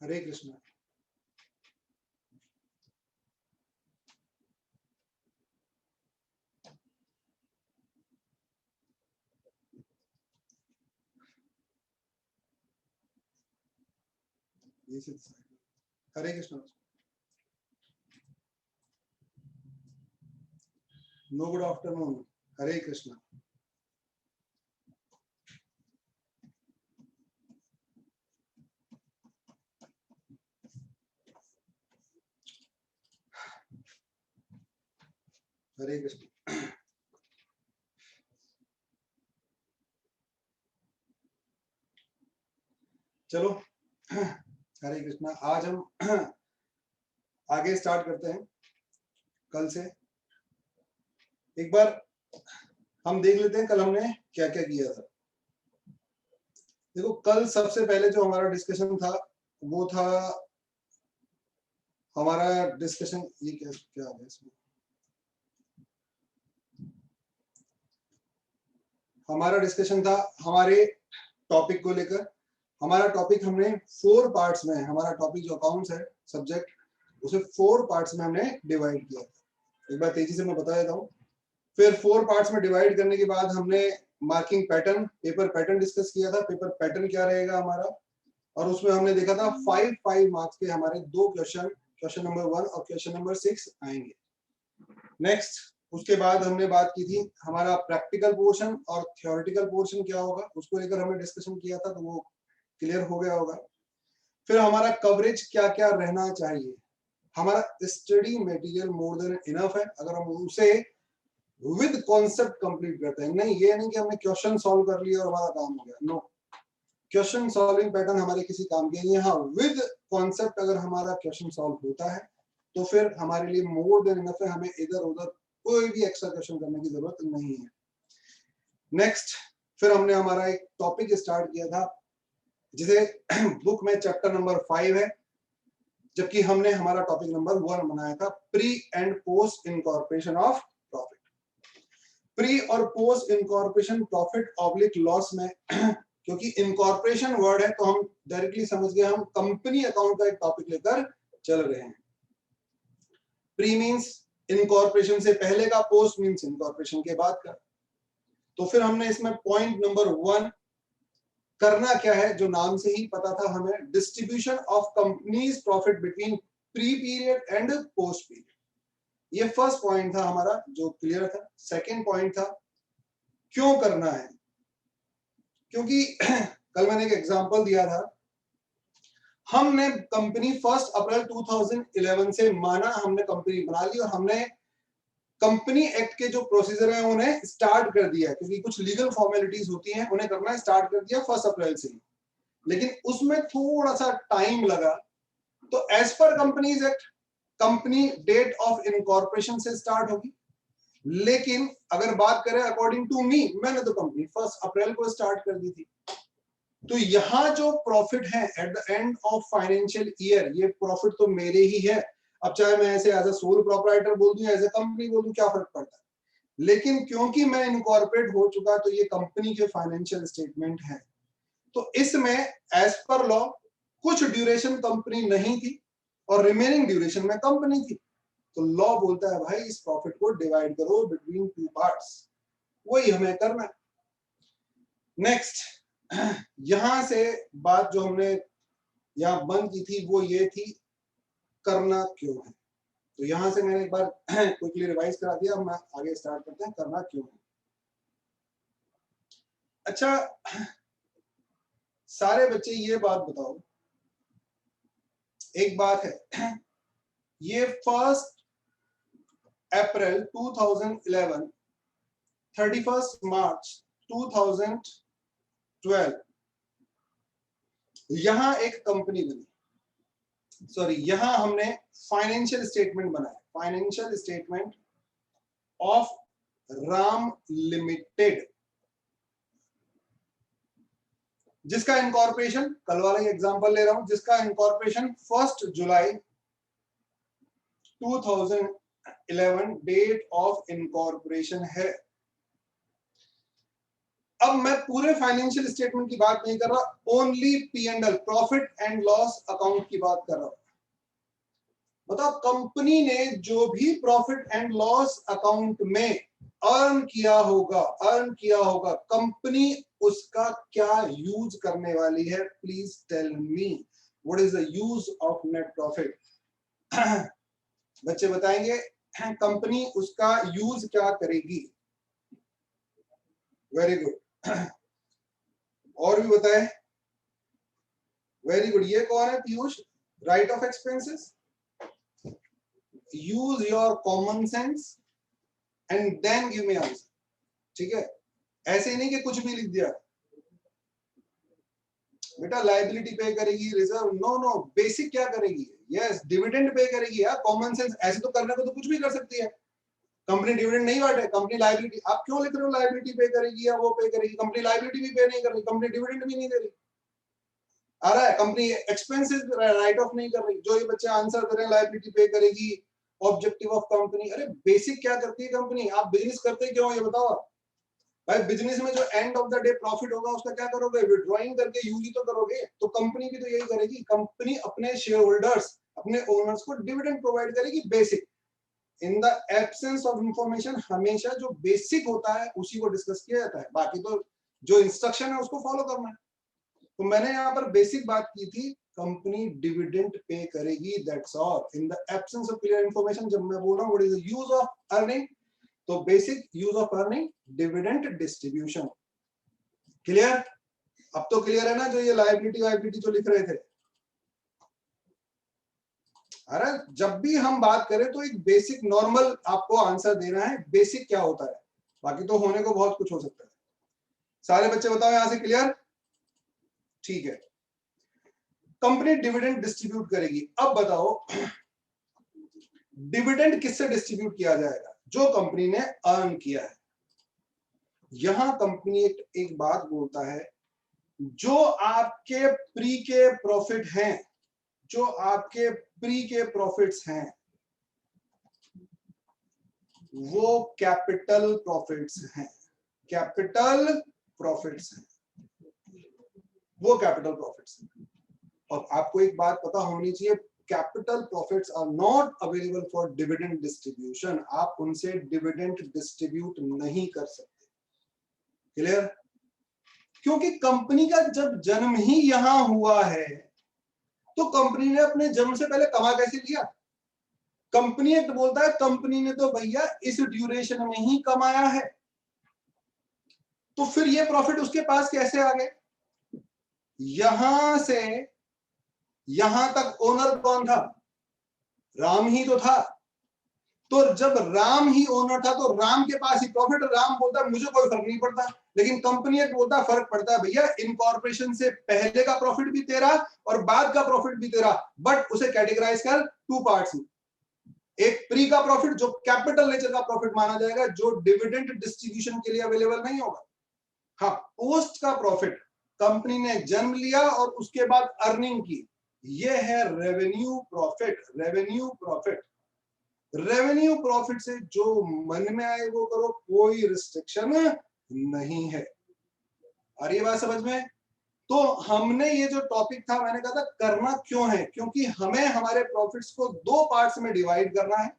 हरे Krishna. Hare Krishna. No good afternoon. Hare Krishna. Hare Krishna. चलो हरे कृष्णा। आज हम आगे स्टार्ट करते हैं। कल से एक बार हम देख लेते हैं कल हमने क्या क्या किया था। देखो कल सबसे पहले जो हमारा डिस्कशन था वो था हमारा डिस्कशन, ये क्या क्या है इसमें, हमारा डिस्कशन था हमारे टॉपिक को लेकर। हमारा टॉपिक हमने 4 पार्ट्स में, हमारा टॉपिक जो अकाउंट्स है सब्जेक्ट, उसे 4 पार्ट्स में हमने डिवाइड किया था। एक बार तेजी से मैं बता देता हूँ। फिर 4 पार्ट्स में डिवाइड करने के बाद हमने marking pattern, paper pattern discuss किया था। पेपर पैटर्न क्या रहेगा हमारा, और उसमें हमने देखा था 5 मार्क्स के हमारे 2 क्वेश्चन, क्वेश्चन नंबर 1 और क्वेश्चन नंबर 6 आएंगे। नेक्स्ट उसके बाद हमने बात की थी हमारा प्रैक्टिकल पोर्शन और थ्योरेटिकल पोर्शन क्या होगा, उसको लेकर हमने डिस्कशन किया था, तो वो क्लियर हो गया होगा। फिर हमारा कवरेज क्या क्या रहना चाहिए। हमारा study material more than enough है अगर हम उसे विद कॉन्सेप्ट कंप्लीट करते हैं। नहीं, ये नहीं कि हमने क्वेश्चन सॉल्व कर लिया और हमारा काम हो गया। नो, क्वेश्चन सॉल्विंग पैटर्न हमारे किसी काम के नहीं है। हाँ, विद कॉन्सेप्ट अगर हमारा क्वेश्चन सॉल्व होता है तो फिर हमारे लिए मोर देन इनफ है, हमें इधर उधर कोई भी एक्स्ट्रा क्वेश्चन करने की जरूरत नहीं है। नेक्स्ट फिर हमने हमारा एक टॉपिक स्टार्ट किया था जिसे बुक में चैप्टर नंबर 5 है, जबकि हमने हमारा टॉपिक नंबर 1 बनाया था pre and post incorporation of profit. Pre और post incorporation profit oblique loss में क्योंकि इनकॉर्पोरेशन वर्ड है तो हम डायरेक्टली समझ गए हम कंपनी अकाउंट का एक टॉपिक लेकर चल रहे हैं। प्री मींस इनकॉर्पोरेशन से पहले का, पोस्ट मींस इनकॉर्पोरेशन के बाद का। तो फिर हमने इसमें पॉइंट नंबर 1 करना क्या है, जो नाम से ही पता था हमें, distribution of companies profit between pre period and post period. ये फर्स्ट पॉइंट था हमारा जो क्लियर था। सेकंड पॉइंट था क्यों करना है, क्योंकि कल मैंने एक एग्जांपल दिया था। हमने कंपनी 1 अप्रैल 2011 से माना, हमने कंपनी बना ली और हमने कंपनी एक्ट के जो प्रोसीजर है उन्हें स्टार्ट कर दिया, क्योंकि कुछ लीगल फॉर्मेलिटीज होती हैं उन्हें करना स्टार्ट कर दिया 1 अप्रैल से ही। लेकिन उसमें थोड़ा सा टाइम लगा। तो as per companies act company date of incorporation से स्टार्ट होगी। लेकिन अगर बात करें अकॉर्डिंग टू मी, मैंने तो कंपनी 1 अप्रैल को स्टार्ट कर दी थी। तो यहां जो प्रॉफिट है at the end of financial year, ये प्रॉफिट तो मेरे ही है। अब चाहे मैं ऐसे एज अ सोल प्रोप्राइटर बोल दूं, एज ए कंपनी बोल दूं, क्या फर्क पड़ता है। लेकिन क्योंकि मैं इनकॉर्पोरेट हो चुका तो ये कंपनी के फाइनेंशियल स्टेटमेंट है। तो इसमें एज पर लॉ कुछ ड्यूरेशन कंपनी नहीं थी और रिमेनिंग ड्यूरेशन में कंपनी थी। तो लॉ बोलता है भाई इस प्रॉफिट को डिवाइड करो बिटवीन 2 पार्ट्स, वही हमें करना है। नेक्स्ट यहां से बात जो हमने यहां बंद की थी वो ये थी करना क्यों है। तो यहां से मैंने एक बार क्विकली रिवाइज करा दिया। अब मैं आगे स्टार्ट करते हैं करना क्यों है। अच्छा, सारे बच्चे ये बात बताओ, एक बात है, ये 1 अप्रैल 2011, 31 मार्च 2012 यहां एक कंपनी बनी, सॉरी यहां हमने फाइनेंशियल स्टेटमेंट बनाया, financial statement of Ram limited, जिसका इनकॉर्पोरेशन, कल वाला एग्जांपल ले रहा हूं, जिसका incorporation 1 July 2011 date of incorporation है। अब मैं पूरे फाइनेंशियल स्टेटमेंट की बात नहीं कर रहा, only P&L, profit and loss account की बात कर रहा हूं। बताओ कंपनी ने जो भी प्रॉफिट एंड लॉस अकाउंट में अर्न किया होगा, कंपनी उसका क्या यूज करने वाली है? Please tell me what is the use of net profit. बच्चे बताएंगे कंपनी उसका यूज क्या करेगी। Very good. और भी बताए। Very good. ये कौन है? Piyush. Write off expenses, use your common sense and then give me answer. ठीक है, ऐसे ही नहीं कि कुछ भी लिख दिया। बेटा लायबिलिटी पे करेगी, रिजर्व, नो नो, बेसिक क्या करेगी? यस, डिविडेंड पे करेगी यार। कॉमन सेंस ऐसे तो करने को तो कुछ भी कर सकती है। कंपनी डिविडेंड नहीं बांटे, कंपनी लायबिलिटी, आप क्यों लिख रहे हो लायबिलिटी पे करेगी या वो पे करेगी? कंपनी लायबिलिटी भी पे नहीं कर रही, कंपनी डिविडेंड भी नहीं दे रही। आ रहा है, कंपनी एक्सपेंसेस राइट ऑफ नहीं कर रही। जो ये बच्चे आंसर दे रहे हैं लायबिलिटी पे करेगी, ऑब्जेक्टिव ऑफ कंपनी, अरे बेसिक क्या करती है कंपनी? आप बिजनेस करते क्यों ये बताओ भाई। बिजनेस में जो end of the day profit होगा उसका क्या करोगे? विड्रॉइंग करके यूज ही तो करोगे। तो कंपनी भी तो यही करेगी। कंपनी अपने शेयर होल्डर्स, अपने ओनर्स को डिविडेंड प्रोवाइड करेगी, basic. In the absence of information हमेशा जो बेसिक होता है उसी को डिस्कस किया जाता है, बाकी तो जो इंस्ट्रक्शन है उसको फॉलो करना है। तो मैंने यहाँ पर बेसिक बात की थी, कंपनी डिविडेंड पे करेगी, that's all. In the absence of clear information, जब मैं बोल रहा हूँ what is the use of earning, तो basic use of earning dividend distribution. Clear? अब तो क्लियर है ना जो ये लायबिलिटी जो लिख रहे थे। अरे जब भी हम बात करें तो एक बेसिक नॉर्मल आपको आंसर देना है, बेसिक क्या होता है, बाकी तो होने को बहुत कुछ हो सकता है। सारे बच्चे बताओ यहां से क्लियर? ठीक है, कंपनी डिविडेंड डिस्ट्रीब्यूट करेगी। अब बताओ डिविडेंड किससे डिस्ट्रीब्यूट किया जाएगा? जो कंपनी ने अर्न किया है। यहां कंपनी एक बात बोलता है, जो आपके प्री के प्रॉफिट हैं, जो आपके प्री के प्रॉफिट्स हैं वो कैपिटल प्रॉफिट्स हैं। कैपिटल प्रॉफिट्स हैं, वो कैपिटल प्रॉफिट्स हैं। और आपको एक बात पता होनी चाहिए, capital profits are not available for dividend distribution. आप उनसे डिविडेंड डिस्ट्रीब्यूट नहीं कर सकते। क्लियर? क्योंकि कंपनी का जब जन्म ही यहां हुआ है तो कंपनी ने अपने जन्म से पहले कमा कैसे लिया? कंपनी एक्ट बोलता है कंपनी ने तो भैया इस ड्यूरेशन में ही कमाया है, तो फिर ये प्रॉफिट उसके पास कैसे आ गए? यहां से यहां तक ओनर कौन था? राम ही तो था। तो जब राम ही ओनर था तो राम के पास ही प्रॉफिट। राम बोलता है मुझे कोई फर्क नहीं पड़ता, लेकिन कंपनी एक्ट बोलता है फर्क पड़ता है भैया। इनकॉर्पोरेशन से पहले का प्रॉफिट भी तेरा और बाद का प्रॉफिट भी तेरा, बट उसे कैटेगराइज कर टू पार्ट्स में। एक प्री का प्रॉफिट जो कैपिटल नेचर का प्रॉफिट माना जाएगा, जो डिविडेंड डिस्ट्रीब्यूशन के लिए अवेलेबल नहीं होगा। हाँ, पोस्ट का प्रॉफिट, कंपनी ने जन्म लिया और उसके बाद अर्निंग की, ये है revenue profit. Revenue profit, revenue profit से जो मन में आए वो करो, कोई रिस्ट्रिक्शन नहीं है। और ये बात समझ में? तो हमने ये जो टॉपिक था, मैंने कहा था करना क्यों है, क्योंकि हमें हमारे प्रॉफिट्स को दो पार्ट्स में डिवाइड करना है।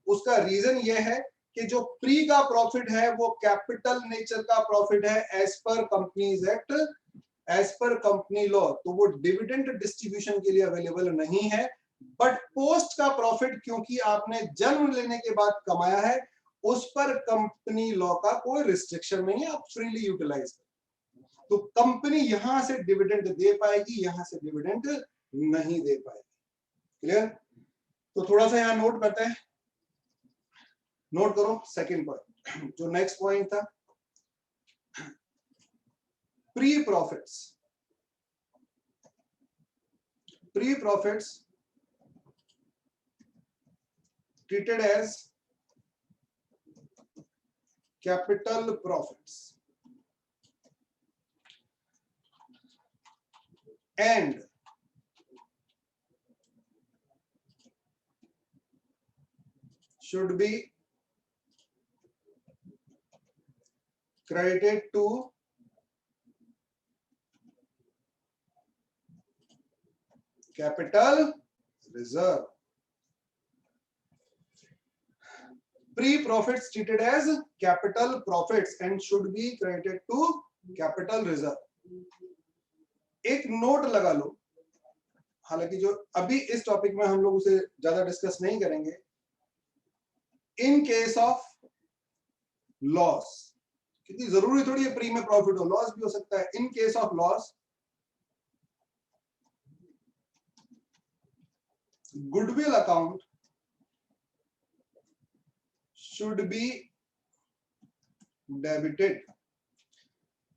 उसका रीजन ये है कि जो प्री का प्रॉफिट है वो कैपिटल नेचर का प्रॉफिट है as per companies act, as per company law, तो वो डिविडेंड डिस्ट्रीब्यूशन के लिए अवेलेबल नहीं है। बट पोस्ट का प्रॉफिट क्योंकि आपने जन्म लेने के बाद कमाया है, उस पर कंपनी लॉ का कोई रिस्ट्रिक्शन नहीं है, आप फ्रीली यूटिलाइज करें। तो कंपनी यहां से डिविडेंड दे पाएगी, यहां से डिविडेंड नहीं दे पाएगी। क्लियर? तो थोड़ा सा यहां नोट करते हैं, नोट करो सेकंड पॉइंट। जो नेक्स्ट पॉइंट था, pre profits. Pre profits treated as capital profits and should be credited to capital reserve. Pre profits treated as capital profits and should be credited to capital reserve. एक note लगा लो, हालांकि जो अभी इस topic में हम लोग उसे ज्यादा डिस्कस नहीं करेंगे। इन केस ऑफ लॉस, क्योंकि जरूरी थोड़ी है प्री में प्रॉफिट हो, लॉस भी हो सकता है। In case of loss, goodwill account should be debited.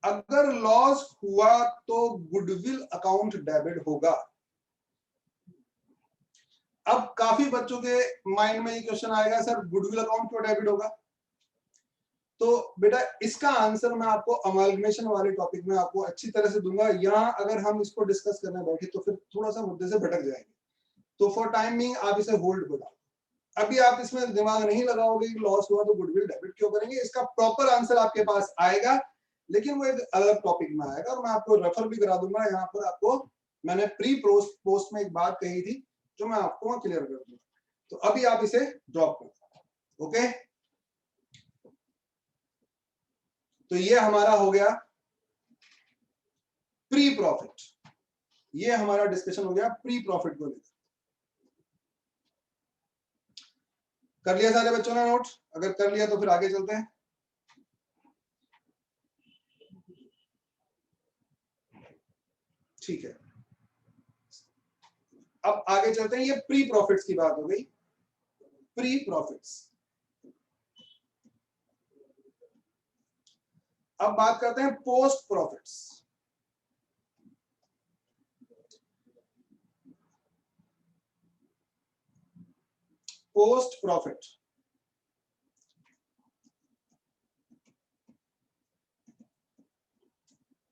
अगर लॉस हुआ तो गुडविल अकाउंट डेबिट होगा। अब काफी बच्चों के माइंड में ये क्वेश्चन आएगा, सर गुडविल अकाउंट क्यों डेबिट होगा? तो बेटा इसका आंसर मैं आपको अमालगमेशन वाले टॉपिक में आपको अच्छी तरह से दूंगा। यहाँ अगर हम इसको डिस्कस करने बैठे तो फिर थोड़ा सा मुद्दे से भटक जाएंगे। तो फॉर टाइमिंग आप इसे होल्ड पर, अभी आप इसमें दिमाग नहीं लगाओगे कि लॉस हुआ तो गुडविल डेबिट क्यों करेंगे। इसका प्रॉपर आंसर आपके पास आएगा, लेकिन वो एक अलग टॉपिक में आएगा और मैं आपको रेफर भी करा दूंगा। यहाँ पर आपको मैंने प्री पोस्ट में एक बात कही थी जो मैं आपको क्लियर कर दूंगा। तो अभी आप इसे ड्रॉप कर, ओके। तो ये हमारा हो गया प्री प्रॉफिट, ये हमारा डिस्कशन हो गया प्री प्रॉफिट को लेकर। कर लिया सारे बच्चों ने नोट? अगर कर लिया तो फिर आगे चलते हैं। ठीक है, अब आगे चलते हैं। ये प्री प्रॉफिट्स की बात हो गई, प्री प्रॉफिट्स। अब बात करते हैं पोस्ट प्रॉफिट्स। पोस्ट प्रॉफिट,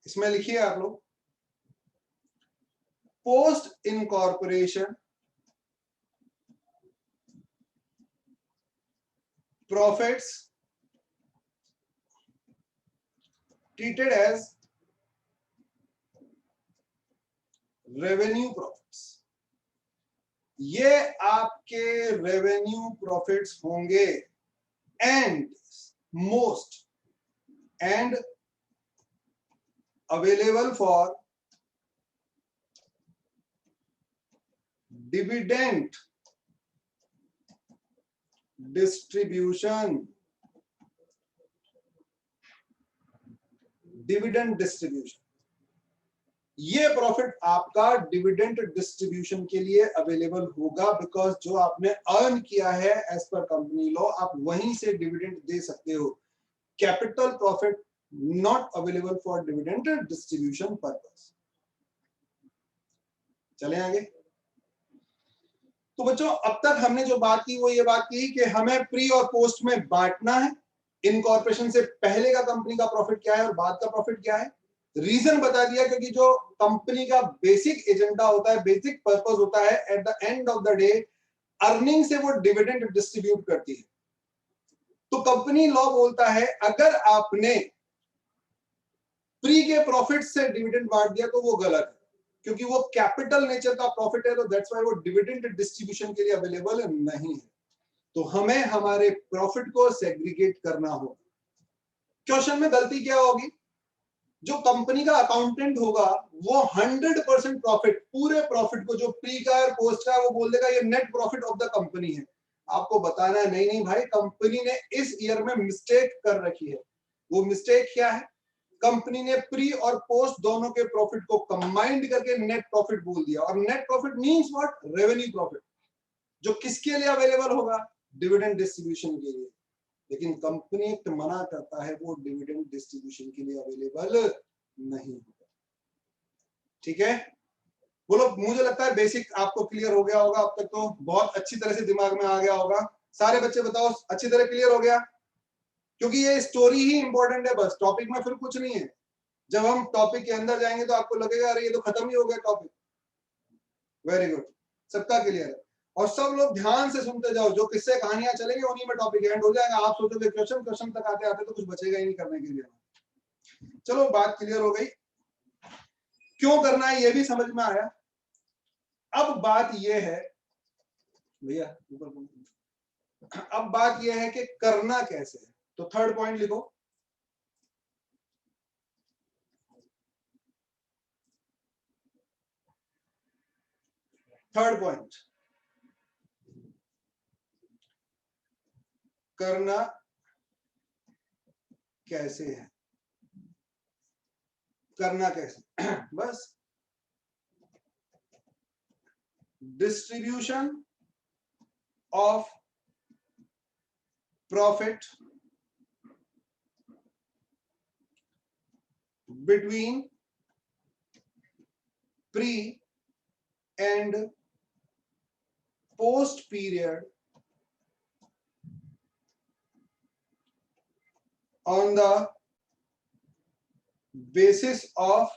इसमें लिखिए आप लोग, post incorporation profits treated as revenue profits. ये आपके रेवेन्यू प्रॉफिट्स होंगे and most and available for dividend distribution. Dividend distribution, ये प्रॉफिट आपका डिविडेंड डिस्ट्रीब्यूशन के लिए अवेलेबल होगा, बिकॉज जो आपने अर्न किया है एज पर कंपनी लॉ आप वहीं से डिविडेंड दे सकते हो। Capital profit not available for dividend distribution purpose. चले आगे। तो बच्चों अब तक हमने जो बात की वो ये बात की कि हमें प्री और पोस्ट में बांटना है। इनकॉर्पोरेशन से पहले का कंपनी का प्रॉफिट क्या है और बाद का प्रॉफिट क्या है। रीजन बता दिया, क्योंकि जो कंपनी का बेसिक एजेंडा होता है, बेसिक पर्पस होता है, at the end of the day earning से वो डिविडेंड डिस्ट्रीब्यूट करती है। तो कंपनी लॉ बोलता है अगर आपने प्री के प्रॉफिट से डिविडेंड बांट दिया तो वो गलत है, क्योंकि वो कैपिटल नेचर का प्रॉफिट है, तो दैट्स व्हाई वो डिविडेंड डिस्ट्रीब्यूशन के लिए अवेलेबल नहीं है। तो हमें हमारे प्रॉफिट को सेग्रीगेट करना होगा। क्वेश्चन में गलती क्या होगी, जो कंपनी का अकाउंटेंट होगा वो 100% प्रॉफिट, पूरे प्रॉफिट को जो प्री का और पोस्ट का है वो बोल देगा ये net profit of the company है। आपको बताना है नहीं नहीं भाई, कंपनी ने इस ईयर में मिस्टेक कर रखी है। वो मिस्टेक क्या है, कंपनी ने प्री और पोस्ट दोनों के प्रॉफिट को कंबाइंड करके नेट प्रॉफिट बोल दिया। और net profit means what, revenue profit, जो किसके लिए अवेलेबल होगा, डिविडेंड डिस्ट्रीब्यूशन के लिए। लेकिन कंपनी एक्ट मना करता है वो डिविडेंड डिस्ट्रीब्यूशन के लिए अवेलेबल नहीं होगा। ठीक है, बोलो। मुझे लगता है बेसिक आपको क्लियर हो गया होगा अब तक, तो बहुत अच्छी तरह से दिमाग में आ गया होगा। सारे बच्चे बताओ अच्छी तरह क्लियर हो गया? क्योंकि ये स्टोरी ही इंपॉर्टेंट है, बस टॉपिक में फिर कुछ नहीं है। जब हम टॉपिक के अंदर जाएंगे तो आपको लगेगा अरे ये तो खत्म ही हो गया टॉपिक। वेरी गुड, सबका क्लियर है। और सब लोग ध्यान से सुनते जाओ, जो किस्से कहानियां चलेंगे उन्हीं में टॉपिक एंड हो जाएगा। आप सोचोगे क्वेश्चन तक आते आते तो कुछ बचेगा ही नहीं करने के लिए। चलो बात क्लियर हो गई, क्यों करना है ये भी समझ में आया। अब अब बात यह है भैया, अब बात यह है कि करना कैसे है। तो थर्ड पॉइंट लिखो, थर्ड पॉइंट, करना कैसे है, करना कैसे बस distribution of profit between pre and post period on the basis of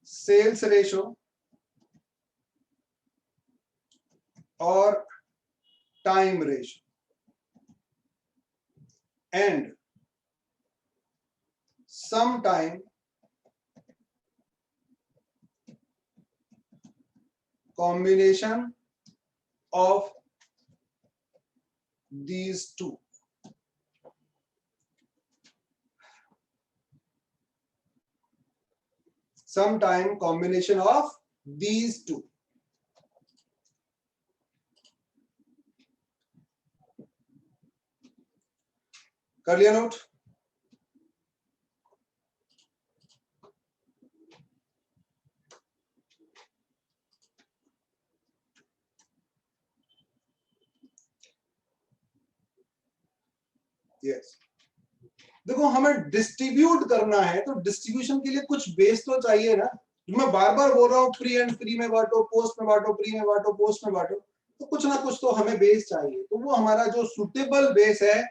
sales ratio or time ratio and sometime combination of these two. Sometime combination of these two. कर लिया note? Yes. देखो हमें डिस्ट्रीब्यूट करना है तो distribution के लिए कुछ बेस तो चाहिए ना। मैं बार बार बोल रहा हूँ फ्री एंड फ्री में बांटो, पोस्ट में बांटो, प्री में बांटो, पोस्ट में बांटो, तो कुछ ना कुछ तो हमें बेस चाहिए। तो वो हमारा जो सुटेबल बेस है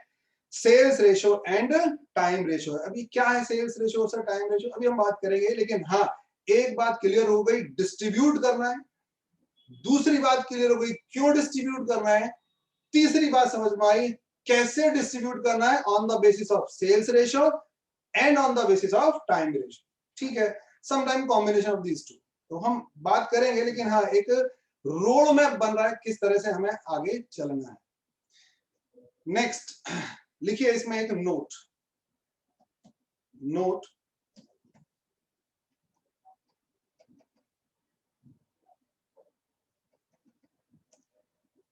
sales ratio and time ratio है। अभी क्या है सेल्स रेशो और टाइम रेशो अभी हम बात करेंगे, लेकिन हाँ एक बात क्लियर हो गई, डिस्ट्रीब्यूट करना है। दूसरी बात क्लियर हो गई क्यों डिस्ट्रीब्यूट करना है। तीसरी बात समझ में आई कैसे डिस्ट्रीब्यूट करना है, on the basis of sales ratio and on the basis of time ratio. ठीक है, sometime combination of these two तो हम बात करेंगे, लेकिन हाँ एक रोड मैप बन रहा है किस तरह से हमें आगे चलना है। नेक्स्ट लिखिए इसमें एक नोट, नोट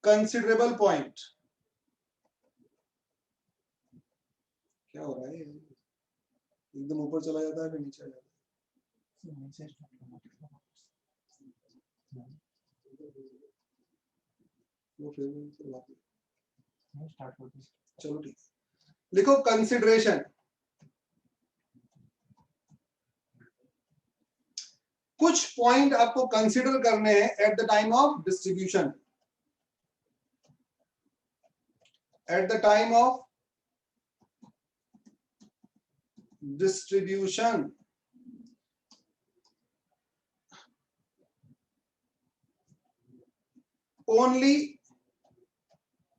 कंसिडरेबल पॉइंट। क्या हो रहा है, एकदम ऊपर चला जाता है फिर नीचे आ जाता है। वो फिर चलो ठीक, लिखो कंसिडरेशन। कुछ पॉइंट आपको कंसीडर करने हैं at the time of distribution, at the time of distribution. Only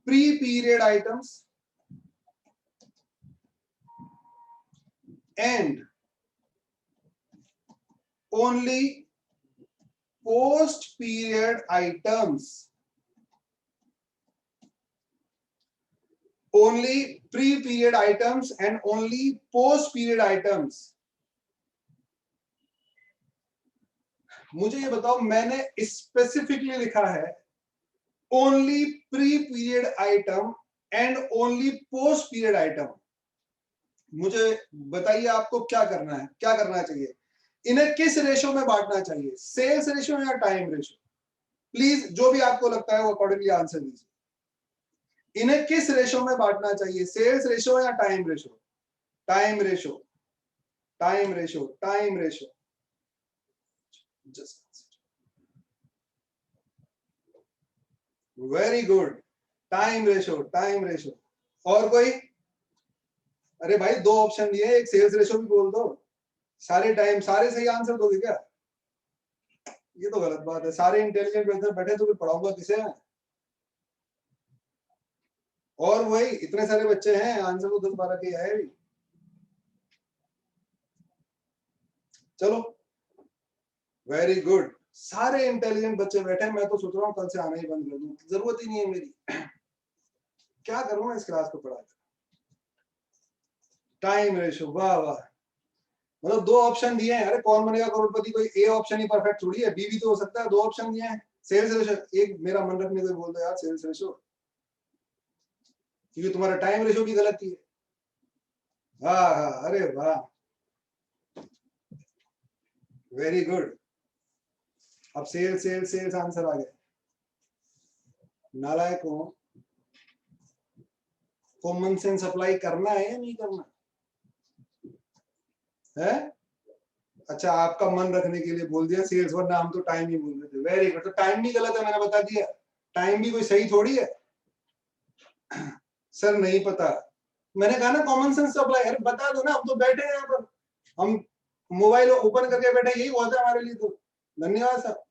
pre-period items and only post-period items, only pre-period items and only post-period items। मुझे ये बताओ, मैंने स्पेसिफिकली लिखा है only pre period item and only post period item. मुझे बताइए आपको क्या करना है, क्या करना चाहिए, इन्हें किस रेशो में बांटना चाहिए, सेल्स रेशो या टाइम रेशो। प्लीज जो भी आपको लगता है वो अकॉर्डिंगली आंसर दीजिए। इन्हें किस रेशो में बांटना चाहिए, सेल्स रेशो या time ratio. Time ratio, time ratio, time ratio. Very good, time ratio, time ratio. और कोई? अरे भाई दो ऑप्शन दिए, एक सेल्स रेशो भी बोल दो। सारे टाइम सारे सही आंसर दोगे क्या? ये तो गलत बात है, सारे इंटेलिजेंट बैठे तो फिर पढ़ाऊंगा किसे? और वही इतने सारे बच्चे हैं, आंसर तो 10-12 के आए भी। चलो वेरी गुड, सारे इंटेलिजेंट बच्चे बैठे हैं। मैं तो सोच रहा हूँ कल से आना ही बंद कर दूं, जरूरत ही नहीं है मेरी। क्या करूं मैं इस क्लास को पढ़ा। टाइम रेशो, वाह वाह, मतलब दो ऑप्शन दिए हैं। अरे कौन बनेगा करोड़पति, कोई ए ऑप्शन ही परफेक्ट थोड़ी है, बी भी तो हो सकता है। दो ऑप्शन दिए हैं। सेल्स रेशो, एक मेरा मन रखने को बोल दो यार, सेल्स रेशो, क्योंकि तुम्हारा टाइम रेशो भी गलत ही है। हाँ हाँ, अरे वाह, वेरी गुड। अब सेल्स सेल्स सेल्स आंसर आ गया। नालायक हो, कॉमन सेंस अप्लाई करना है या नहीं करना है? अच्छा, आपका मन रखने के लिए बोल दिया सेल्स, वरना हम तो टाइम ही बोल रहे थे। वेरी गुड, तो टाइम भी गलत है, मैंने बता दिया। टाइम भी कोई सही थोड़ी है। सर नहीं पता, मैंने कहा ना कॉमन सेंस अप्लाई। अरे बता दो ना, हम तो बैठे हैं यहाँ पर, हम मोबाइल ओपन करके बैठे, यही बहुत है हमारे लिए तो। धन्यवाद सर।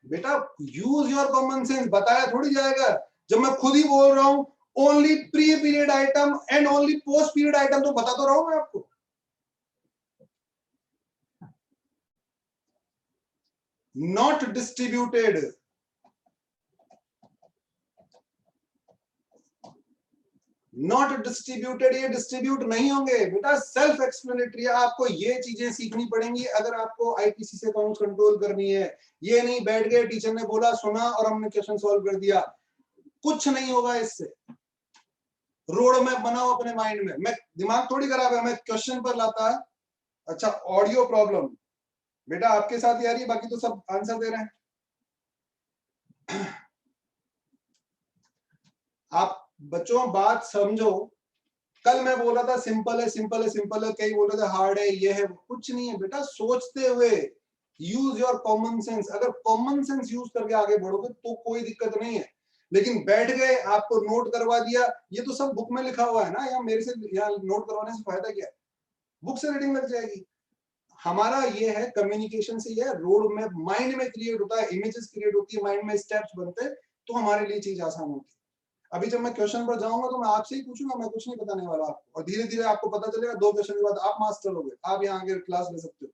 बेटा यूज योर कॉमन सेंस, बताया थोड़ी जाएगा। जब मैं खुद ही बोल रहा हूं only pre period item and only post period item, तो बता तो रहा हूं मैं आपको। नॉट डिस्ट्रीब्यूटेड, नॉट डिस्ट्रीब्यूटेड, ये डिस्ट्रीब्यूट नहीं होंगे बेटा। सेल्फ एक्सप्लेनेटरी है, आपको ये चीजें सीखनी पड़ेंगी अगर आपको आईपीसी से अकाउंट्स कंट्रोल करनी है। ये नहीं बैठ गए, टीचर ने बोला सुना और हमने क्वेश्चन सॉल्व कर दिया, कुछ नहीं होगा इससे। रोड मैप बनाओ अपने माइंड में। मैं दिमाग थोड़ी खराब है, मैं क्वेश्चन पर लाता। अच्छा, ऑडियो प्रॉब्लम बेटा आपके साथ ही आ रही है, बाकी तो सब आंसर दे रहे हैं। आप बच्चों बात समझो। कल मैं बोला था सिंपल है सिंपल है सिंपल है, कई बोल रहे थे हार्ड है ये है, कुछ नहीं है बेटा। सोचते हुए यूज योर कॉमन सेंस, अगर कॉमन सेंस यूज करके आगे बढ़ोगे तो कोई दिक्कत नहीं है। लेकिन बैठ गए, आपको नोट करवा दिया, ये तो सब बुक में लिखा हुआ है ना, या मेरे से यहाँ नोट करवाने से फायदा क्या है? बुक से रीडिंग लग जाएगी। हमारा ये है कम्युनिकेशन से, ये रोड मैप माइंड में क्रिएट होता है, इमेजेस क्रिएट होती है माइंड में, स्टेप्स बनते हैं, तो हमारे लिए चीज आसान होती है। अभी जब मैं क्वेश्चन पर जाऊंगा तो मैं आपसे ही पूछूंगा, मैं कुछ नहीं बताने वाला आपको, और धीरे धीरे आपको पता चलेगा। दो क्वेश्चन के बाद आप मास्टर हो गए, आप यहाँ आगे क्लास ले सकते हो।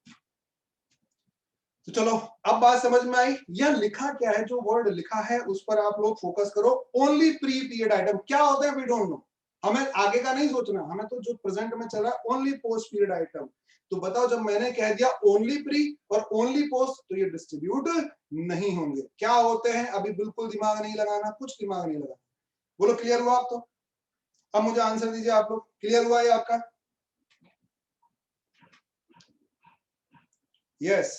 तो चलो, अब बात समझ में आई। यह लिखा क्या है, जो वर्ड लिखा है उस पर आप लोग फोकस करो। ओनली प्री पीरियड आइटम क्या होता है, वी डोंट नो। हमें आगे का नहीं सोचना, हमें तो जो प्रेजेंट में चल रहा है ओनली पोस्ट पीरियड आइटम। तो बताओ, जब मैंने कह दिया ओनली प्री और ओनली पोस्ट, तो ये डिस्ट्रीब्यूट नहीं होंगे। क्या होते हैं, अभी बिल्कुल दिमाग नहीं लगाना, कुछ दिमाग नहीं लगाना। बोलो क्लियर हुआ आप? तो अब मुझे आंसर दीजिए आप लोग, क्लियर हुआ है आपका? Yes,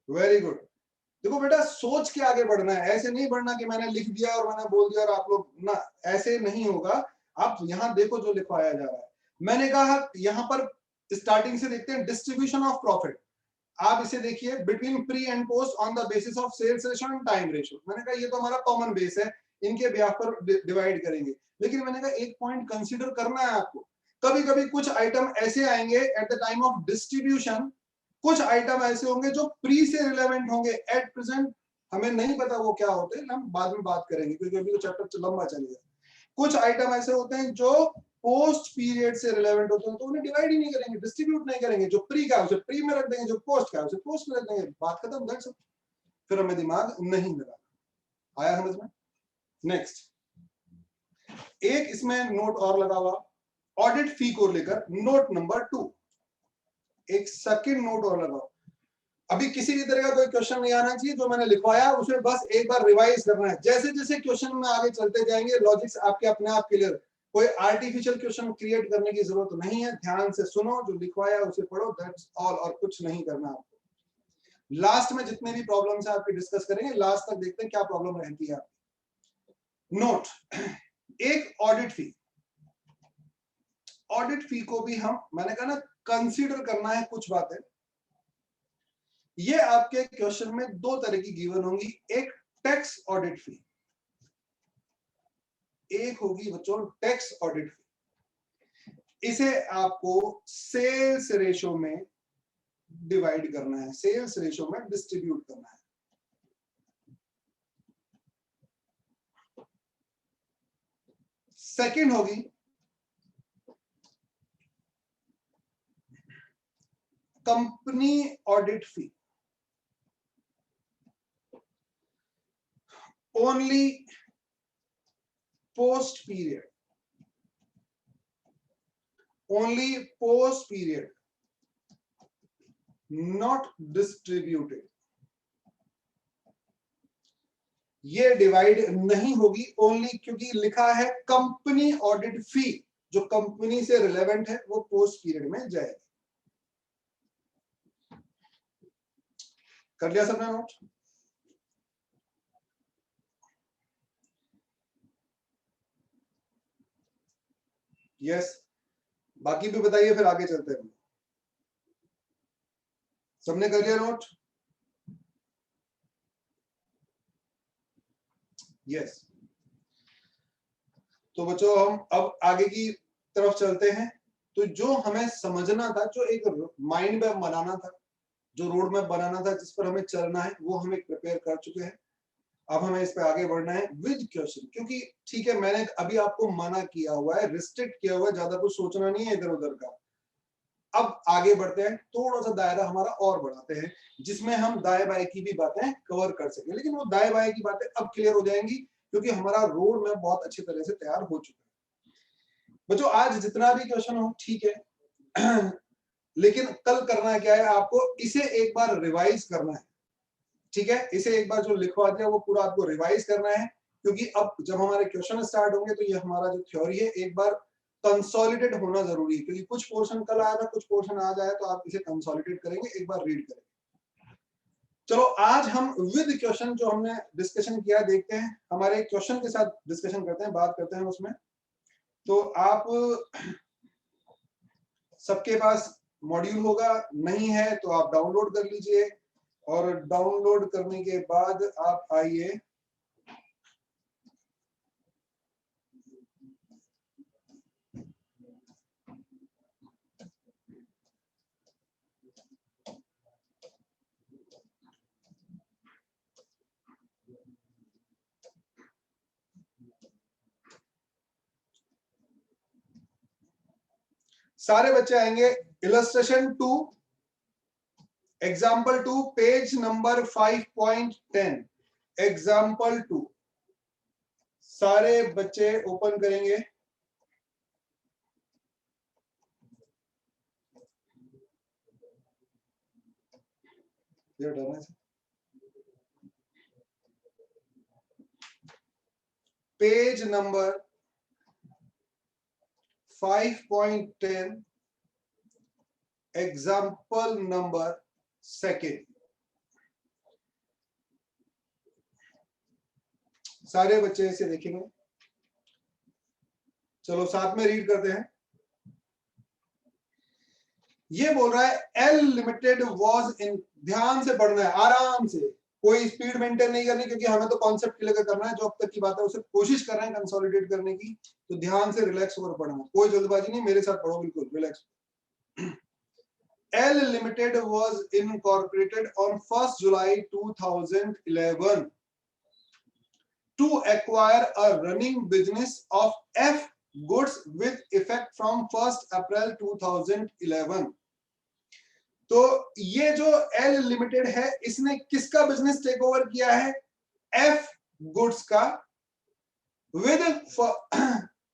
very good. देखो बेटा, सोच के आगे बढ़ना है, ऐसे नहीं बढ़ना कि मैंने लिख दिया और मैंने बोल दिया और आप लोग ना, ऐसे नहीं होगा। आप यहाँ देखो जो लिखवाया जा रहा है। मैंने कहा यहाँ पर स्टार्टिंग से देखते हैं, डिस्ट्रीब्यूशन ऑफ प्रॉफिट। आप इसे देखिए, between pre and post on the basis of sales ratio and time ratio. मैंने कहा ये तो हमारा कॉमन बेस है, इनके ब्याह पर डिवाइड करेंगे। लेकिन मैंने कहा एक पॉइंट कंसीडर करना है आपको। कभी कभी कुछ आइटम ऐसे आएंगे at the time of distribution, कुछ आइटम ऐसे होंगे जो प्री से रिलेवेंट होंगे। एट प्रेजेंट हमें नहीं पता वो क्या होते हैं, हम बाद में बात करेंगे क्योंकि अभी तो चैप्टर लंबा चलेगा। कुछ आइटम ऐसे होते हैं जो पोस्ट पीरियड से रिलेवेंट होते हैं, तो उन्हें डिवाइड ही नहीं करेंगे, डिस्ट्रीब्यूट नहीं करेंगे। जो प्री का है उसे प्री में रख देंगे, जो पोस्ट का है उसे पोस्ट में रख देंगे, बात खत्म। That's it. फिर हमें दिमाग नहीं लगा। आया समझ में? नेक्स्ट, एक इसमें नोट और लगा हुआ, ऑडिट फी को लेकर नोट नंबर 2। एक सेकंड नोट और लगाओ। अभी किसी भी तरह का कोई क्वेश्चन नहीं आना चाहिए, जो मैंने लिखवाया उसमें बस एक बार रिवाइज करना है। जैसे जैसे क्वेश्चन में आगे चलते जाएंगे, लॉजिक्स आपके अपने आप क्लियर। कोई आर्टिफिशियल क्वेश्चन क्रिएट करने की जरूरत नहीं है। ध्यान से सुनो, जो लिखवाया उसे पढ़ो, दैट्स ऑल, और कुछ नहीं करना आपको। लास्ट में जितने भी प्रॉब्लम्स है आपके डिस्कस करेंगे, लास्ट तक देखते हैं क्या प्रॉब्लम रहती है आपकी। नोट, एक ऑडिट फी, ऑडिट फी को भी हम, मैंने कहा ना, कंसीडर करना है कुछ बातें। ये आपके क्वेश्चन में दो तरह की गिवन होंगी, एक टैक्स ऑडिट फी, एक होगी बच्चों टैक्स ऑडिट फी। इसे आपको सेल्स रेशो में डिवाइड करना है, सेल्स रेशो में डिस्ट्रीब्यूट करना है। सेकंड होगी company audit fee only post period, not distributed. ये डिवाइड नहीं होगी ओनली क्योंकि लिखा है कंपनी ऑडिट फी, जो कंपनी से रिलेवेंट है वो पोस्ट पीरियड में जाएगी। कर लिया सबने नोट? यस, बाकी भी बताइए फिर आगे चलते हैं। सबने कर लिया नोट? यस। तो बच्चों हम अब आगे की तरफ चलते हैं। तो जो हमें समझना था, जो एक माइंड मैप बनाना था, जो रोड मैप बनाना था जिस पर हमें चलना है, वो हम एक प्रिपेयर कर चुके हैं। अब हमें इस पे आगे बढ़ना है विद क्वेश्चन, क्योंकि ठीक है मैंने अभी आपको मना किया हुआ है, रिस्ट्रिक्ट किया हुआ है, ज्यादा कुछ सोचना नहीं है इधर उधर का। अब आगे बढ़ते हैं, थोड़ा सा दायरा हमारा और बढ़ाते हैं जिसमें हम दाएं बाएं की भी बातें कवर कर सकें। लेकिन वो दाएं बाएं की बातें अब क्लियर हो जाएंगी क्योंकि हमारा रोड मैप बहुत अच्छी तरह से तैयार हो चुका है। बच्चों आज जितना भी क्वेश्चन हो ठीक है लेकिन कल करना क्या है, आपको इसे एक बार रिवाइज करना है। ठीक है, इसे एक बार जो लिखवा दिया वो पूरा आपको रिवाइज करना है, क्योंकि अब जब हमारे क्वेश्चन स्टार्ट होंगे तो ये हमारा जो थ्योरी है एक बार कंसोलिडेट होना जरूरी है, क्योंकि कुछ पोर्शन कल आया था, कुछ पोर्शन आज आया, तो आप इसे कंसोलिडेट करेंगे, एक बार रीड करेंगे। चलो आज हम विद क्वेश्चन जो हमने डिस्कशन किया देखते हैं, हमारे क्वेश्चन के साथ डिस्कशन करते हैं, बात करते हैं उसमें। तो आप सबके पास मॉड्यूल होगा, नहीं है तो आप डाउनलोड कर लीजिए, और डाउनलोड करने के बाद आप आइए सारे बच्चे आएंगे illustration 2 example 2 page number 5.10 example 2 सारे बच्चे ओपन करेंगे। पेज नंबर 5.10 एग्जाम्पल नंबर 2 सारे बच्चे इसे देखेंगे। चलो साथ में रीड करते हैं। ये बोल रहा है एल लिमिटेड वाज इन, ध्यान से पढ़ना है, आराम से, कोई स्पीड मेंटेन नहीं करनी, क्योंकि हमें तो कॉन्सेप्ट क्लियर करना है, जो अब तक की बात है उसे कोशिश कर रहे हैं कंसोलिडेट करने की, तो ध्यान से रिलैक्स होकर पढ़ना, कोई जल्दबाजी नहीं, मेरे साथ पढ़ो बिल्कुल relax. L Limited was incorporated on 1st July 2011 to acquire a running business of F goods with effect from 1st April 2011। तो ये जो L Limited है, इसने किसका बिजनेस टेक ओवर किया है? F गुड्स का, विद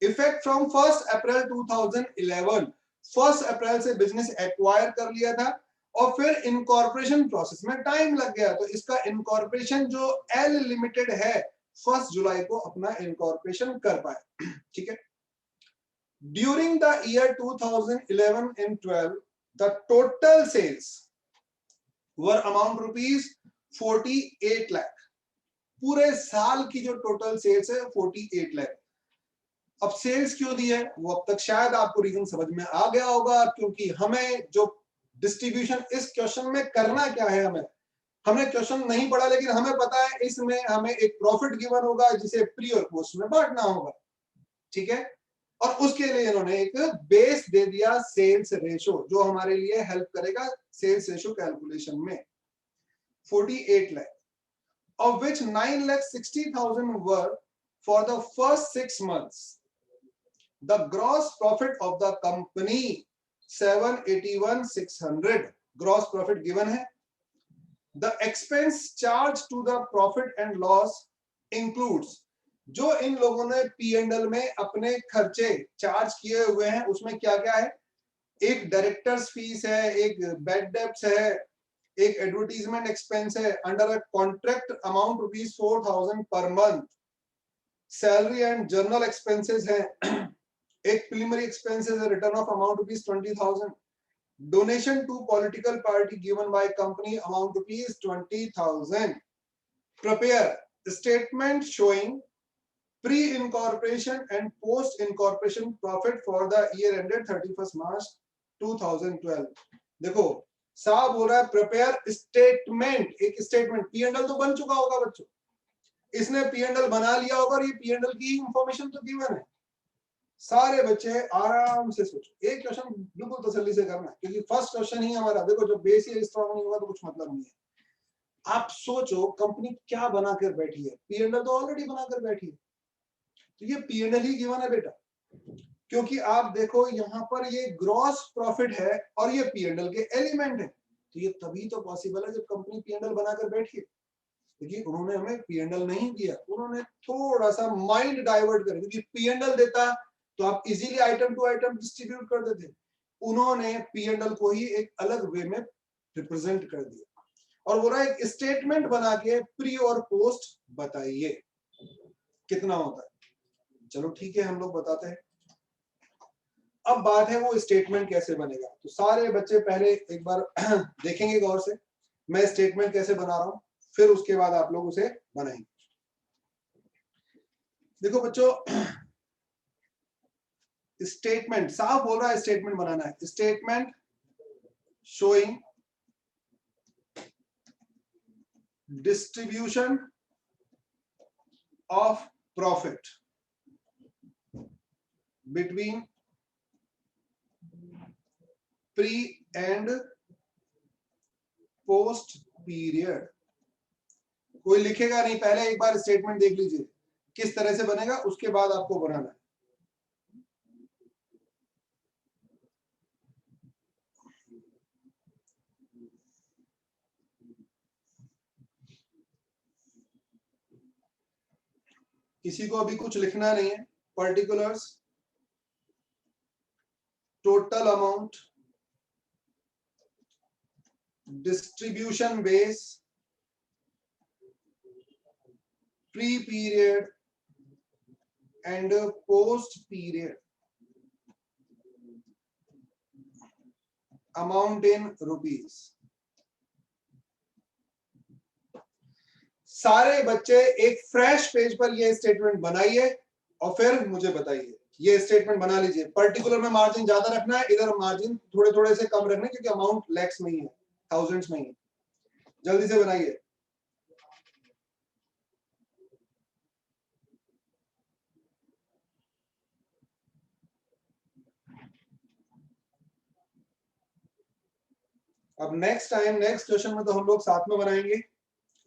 इफेक्ट फ्रॉम 1st अप्रैल 2011। 1 अप्रैल से बिजनेस एक्वायर कर लिया था, और फिर इनकॉर्पोरेशन प्रोसेस में टाइम लग गया, तो इसका इनकॉर्पोरेशन जो एल लिमिटेड है 1 जुलाई को अपना इनकॉर्पोरेशन कर पाए। ठीक है, during the year 2011 and 12 the total sales were amount ₹48 lakh. पूरे साल की जो टोटल सेल्स है 48 लाख। अब सेल्स क्यों दी है वो अब तक शायद आपको रीजन समझ में आ गया होगा, क्योंकि हमें जो डिस्ट्रीब्यूशन इस क्वेश्चन में करना क्या है, हमने क्वेश्चन नहीं पढ़ा, लेकिन हमें पता है इसमें हमें एक प्रॉफिट गिवन होगा जिसे प्री और पोस्ट में बांटना होगा। ठीक है, और उसके लिए इन्होंने एक बेस दे दिया सेल्स रेशो, जो हमारे लिए हेल्प करेगा सेल्स रेशो कैलकुलेशन में। 48 lakh, of which 9,60,000 were for the first 6 months. The gross profit of the company 781,600 gross profit given है। The expense charge to the profit and loss includes, जो इन लोगों ने P&L में अपने खर्चे चार्ज किए हुए हैं उसमें क्या क्या है, एक डायरेक्टर्स फीस है, एक बैड डेब्ट्स है, एक एडवर्टीजमेंट एक्सपेंस है under a contract amount ₹4,000 per month, salary and general expenses है, एक प्रीलिमिनरी एक्सपेंसेस है written off amount ₹20,000, donation to political party given by company amount ₹20,000, prepare statement showing pre-incorporation and post-incorporation profit for the year ended 31st March 2012। देखो साहब बोल रहा है prepare statement, एक statement, P&L तो बन चुका होगा बच्चों, इसने P&L बना लिया होगा और ये P&L की इंफॉर्मेशन तो गिवन है। सारे बच्चे आराम से सोचो, एक क्वेश्चन बिल्कुल तसल्ली से करना क्योंकि फर्स्ट क्वेश्चन ही हमारा, देखो जो बेस ही स्ट्रॉन्ग नहीं होगा तो कुछ मतलब नहीं है। आप सोचो कंपनी क्या बनाकर बैठी है, P&L तो ऑलरेडी बनाकर बैठी है, तो ये P&L ही गिवन है बेटा, क्योंकि आप देखो यहाँ पर ये ग्रॉस प्रॉफिट है और ये P&L के एलिमेंट है, तो ये तभी तो पॉसिबल है जब कंपनी P&L बनाकर बैठी है। क्योंकि उन्होंने हमें P&L नहीं दिया, उन्होंने थोड़ा सा माइंड डाइवर्ट कर, क्योंकि P&L देता तो आप easily item to item distribute कर देते, उन्होंने P&L को ही एक अलग वे में रिप्रेजेंट कर दिया और बोला एक स्टेटमेंट बना के प्री और पोस्ट बताइए कितना होता है। चलो ठीक है, हम लोग बताते हैं। अब बात है वो स्टेटमेंट कैसे बनेगा, तो सारे बच्चे पहले एक बार देखेंगे गौर से मैं स्टेटमेंट कैसे बना रहा हूं, फिर उसके बाद आप लोग उसे बनाएंगे। देखो बच्चों, स्टेटमेंट साफ बोल रहा है, स्टेटमेंट बनाना है, statement showing distribution of profit between pre and post period. कोई लिखेगा नहीं, पहले एक बार स्टेटमेंट देख लीजिए किस तरह से बनेगा, उसके बाद आपको बनाना है। किसी को अभी कुछ लिखना नहीं है, particulars, total amount, distribution base, pre period and post period, amount in rupees. सारे बच्चे एक फ्रेश पेज पर ये स्टेटमेंट बनाइए और फिर मुझे बताइए। ये स्टेटमेंट बना लीजिए, पर्टिकुलर में मार्जिन ज्यादा रखना है, इधर मार्जिन थोड़े थोड़े से कम रखना है क्योंकि अमाउंट लैक्स में ही है, थाउजेंड्स में ही है। जल्दी से बनाइए। अब नेक्स्ट टाइम नेक्स्ट क्वेश्चन में तो हम लोग साथ में बनाएंगे।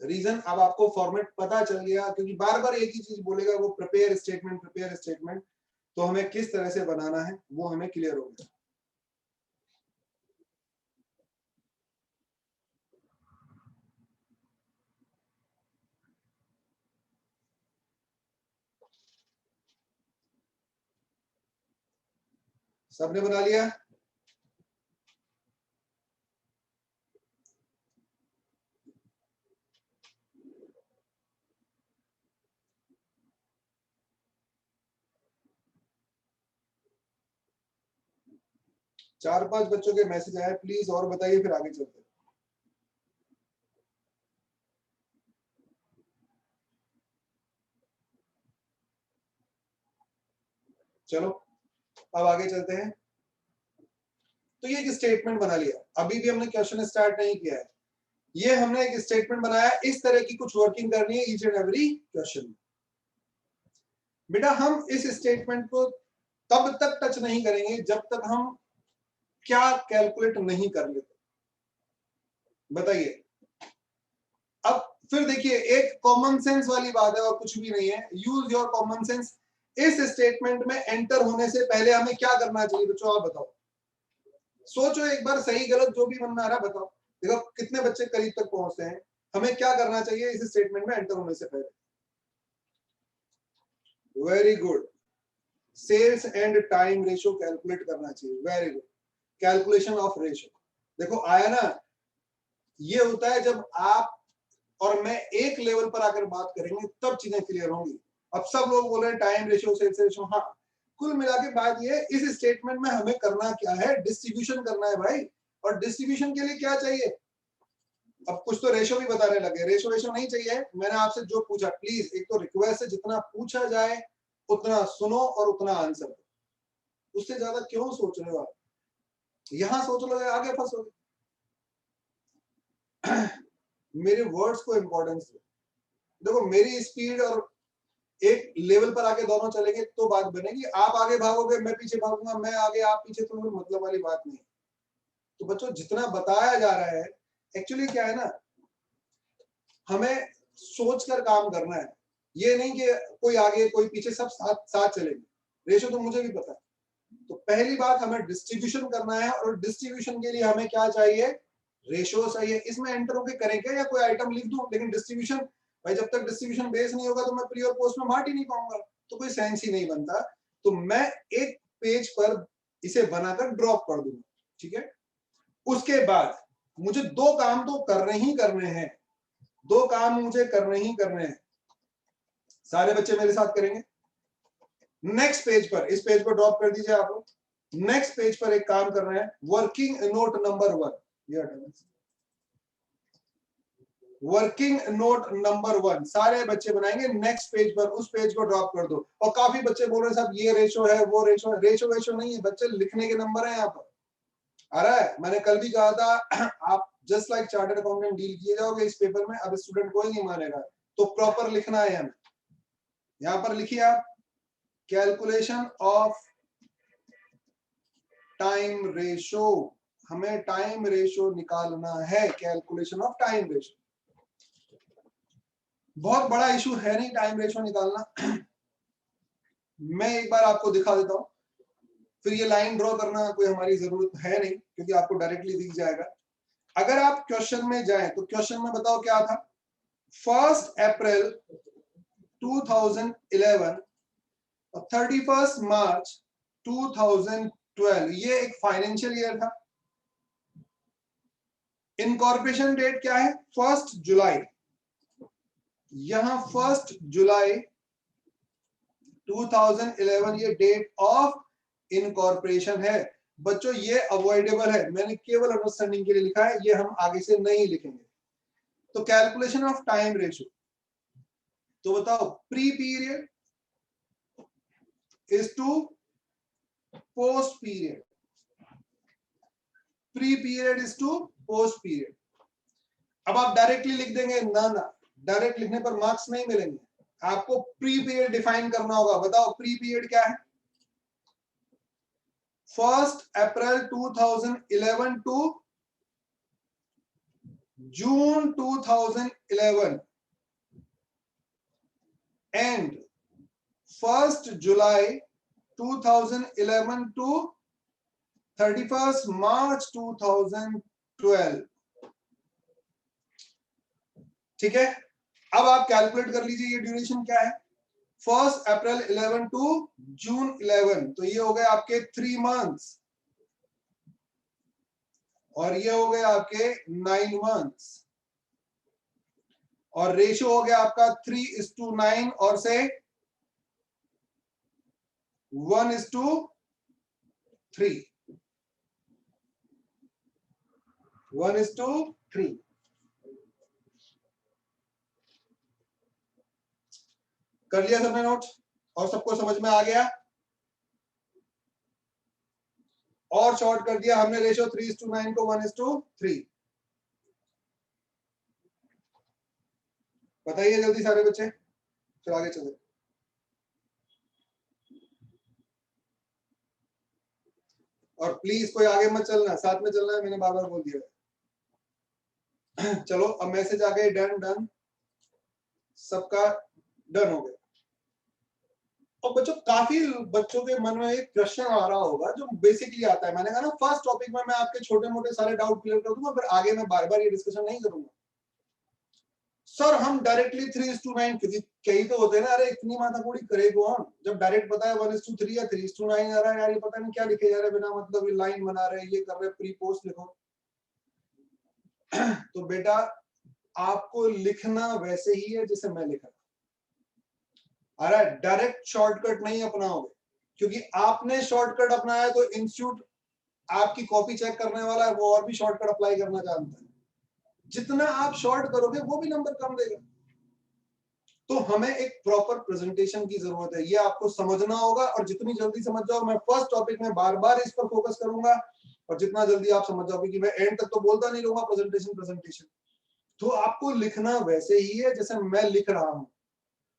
रीजन, अब आपको फॉर्मेट पता चल गया, क्योंकि बार बार एक ही चीज बोलेगा वो प्रिपेयर स्टेटमेंट, तो हमें किस तरह से बनाना है वो हमें क्लियर हो गया। सबने बना लिया? चार पांच बच्चों के मैसेज आए, प्लीज और बताइए फिर आगे चलते हैं। चलो अब आगे चलते हैं। तो ये एक स्टेटमेंट बना लिया, अभी भी हमने क्वेश्चन स्टार्ट नहीं किया है, ये हमने एक स्टेटमेंट बनाया। इस तरह की कुछ वर्किंग करनी है ईच एंड एवरी क्वेश्चन में। बेटा हम इस स्टेटमेंट को तब तक टच नहीं करेंगे जब तक हम क्या कैलकुलेट नहीं कर लेते। बताइए। अब फिर देखिए, एक कॉमन सेंस वाली बात है और कुछ भी नहीं है, यूज योर कॉमन सेंस। इस स्टेटमेंट में एंटर होने से पहले हमें क्या करना चाहिए बच्चों, आप बताओ। सोचो एक बार, सही गलत जो भी मन में आ रहा बताओ। देखो कितने बच्चे करीब तक पहुंचते हैं। हमें क्या करना चाहिए इस स्टेटमेंट में एंटर होने से पहले? Very good, sales and time ratio calculate करना चाहिए। Very good, calculation of ratio. देखो आया ना, ये होता है जब आप और मैं एक लेवल पर आकर बात करेंगे तब चीजें क्लियर होंगी। अब सब लोग बोल रहे हैं टाइम रेशियो, सेल्स रेशियो। हाँ, कुल मिला के बात ये, इस स्टेटमेंट में हमें करना क्या है? डिस्ट्रीब्यूशन करना है भाई। और डिस्ट्रीब्यूशन के लिए क्या चाहिए? अब कुछ तो रेशो भी बताने लगे। रेशो रेशो नहीं चाहिए। मैंने आपसे जो पूछा, प्लीज एक तो रिक्वेस्ट है, जितना पूछा जाए उतना सुनो और उतना आंसर दो। उससे ज्यादा क्यों सोच रहे हो आप? यहां सोच लो, आगे फंसोगे। मेरे वर्ड्स को इंपॉर्टेंस दो। देखो मेरी स्पीड और एक लेवल पर आके दोनों चलेंगे तो बात बनेगी। आप आगे भागोगे, मैं पीछे भागूंगा, मैं आगे आप पीछे, तो मतलब वाली बात नहीं। तो बच्चों जितना बताया जा रहा है, एक्चुअली क्या है ना, हमें सोचकर काम करना है। ये नहीं कि कोई आगे कोई पीछे, सब साथ साथ चलेंगे। रेशो तो मुझे भी पता है। तो पहली बात, हमें डिस्ट्रीब्यूशन करना है, और डिस्ट्रीब्यूशन के लिए हमें क्या चाहिए? रेशो चाहिए। इसमें एंटर होके करेंगे या कोई आइटम लिख दूं, लेकिन डिस्ट्रीब्यूशन भाई, जब तक डिस्ट्रीब्यूशन बेस नहीं होगा तो मैं प्री और पोस्ट में बांट ही नहीं पाऊंगा, तो कोई सेंस ही नहीं बनता। तो मैं एक पेज पर इसे बनाकर ड्रॉप कर दूंगा, ठीक है। उसके बाद मुझे दो काम तो करने ही करने हैं। दो काम मुझे करने ही करने हैं। सारे बच्चे मेरे साथ करेंगे। नेक्स्ट पेज पर, इस पेज पर ड्रॉप कर दीजिए आप लोग। नेक्स्ट पेज पर एक काम कर रहे हैं, working note number 1। Working note number 1 सारे बच्चे बनाएंगे। नेक्स्ट पेज पर उस पेज को ड्रॉप कर दो। और काफी बच्चे बोल रहे हैं साहब ये रेशो है, वो रेशो है। रेशो वेशो नहीं है बच्चे, लिखने के नंबर है यहाँ पर। आ रहा है, मैंने कल भी कहा था आप just like chartered accountant deal किए जाओगे इस पेपर में। अब स्टूडेंट कोई नहीं मानेगा, तो प्रॉपर लिखना है हमें। यहां पर लिखिए आप, कैलकुलेशन ऑफ टाइम रेशो। हमें टाइम रेशो निकालना है, कैलकुलेशन ऑफ टाइम रेशो। बहुत बड़ा इशू है नहीं टाइम रेशो निकालना। मैं एक बार आपको दिखा देता हूं, फिर ये लाइन ड्रॉ करना कोई हमारी जरूरत है नहीं, क्योंकि आपको डायरेक्टली दिख जाएगा। अगर आप क्वेश्चन में जाएं तो क्वेश्चन में बताओ क्या था? 1 अप्रैल 2011 और 31 मार्च 2012, ये एक फाइनेंशियल ईयर था। इनकॉर्पोरेशन डेट क्या है? 1 जुलाई। यहां 1 जुलाई 2011 ये डेट ऑफ इनकॉर्पोरेशन है। बच्चों ये अवॉइडेबल है, मैंने केवल अंडरस्टैंडिंग के लिए लिखा है, ये हम आगे से नहीं लिखेंगे। तो कैलकुलेशन ऑफ टाइम रेशियो, तो बताओ pre period is to post period. Pre period is to post period. अब आप डायरेक्टली लिख देंगे ना, डायरेक्ट लिखने पर मार्क्स नहीं मिलेंगे। आपको प्री पीरियड डिफाइन करना होगा। बताओ प्री पीरियड क्या है? 1 April 2011 to June 2011 and 1 July 2011 to 31 March 2012। ठीक है, अब आप कैलकुलेट कर लीजिए ये ड्यूरेशन क्या है। 1 अप्रैल 11 टू जून 11, तो ये हो गए आपके 3 मंथ्स, और ये हो गए आपके 9 मंथ्स, और रेशियो हो गया आपका 3:9 और से 1:3। 1:3। कर लिया सबने नोट? और सबको समझ में आ गया? और शॉर्ट कर दिया हमने रेशियो 3:9 को 1:3। बताइए जल्दी सारे बच्चे, फिर आगे चले। और प्लीज कोई आगे मत चलना, साथ में चलना है, मैंने बार बार बोल दिया। चलो अब मैसेज आ गए, डन डन, सबका डन हो गया। और बच्चों काफी बच्चों के मन में एक क्वेश्चन आ रहा होगा जो बेसिकली आता है, मैंने कहा ना फर्स्ट टॉपिक में मैं आपके छोटे मोटे सारे डाउट क्लियर कर दूंगा, फिर आगे मैं बार बार ये डिस्कशन नहीं करूंगा। सर हम डायरेक्टली 3:9, क्योंकि कई तो होते हैं ना, अरे इतनी माथाकूटी करे कौन, जब डायरेक्ट पता है 1:3 या 3:9 आ रहा है, यार ये पता नहीं क्या लिखे जा रहे बिना मतलब, ये लाइन बना रहे हैं, ये कर रहे, प्री पोस्ट लिखो। तो बेटा आपको लिखना वैसे ही है जैसे मैं लिखा, अरे डायरेक्ट शॉर्टकट नहीं अपनाओगे, क्योंकि आपने शॉर्टकट अपनाया तो इंस्टीट्यूट आपकी कॉपी चेक करने वाला है, वो और भी शॉर्टकट अप्लाई करना जानता है। जितना आप शॉर्ट करोगे वो भी नंबर कम देगा। तो हमें एक प्रॉपर प्रेजेंटेशन की जरूरत है, ये आपको समझना होगा, और जितनी जल्दी समझ जाओ, मैं फर्स्ट टॉपिक में बार बार इस पर फोकस करूंगा, और जितना जल्दी आप समझ जाओगे कि मैं एंड तक तो बोलता नहीं रहूंगा प्रेजेंटेशन प्रेजेंटेशन। तो आपको लिखना वैसे ही है जैसे मैं लिख रहा हूं।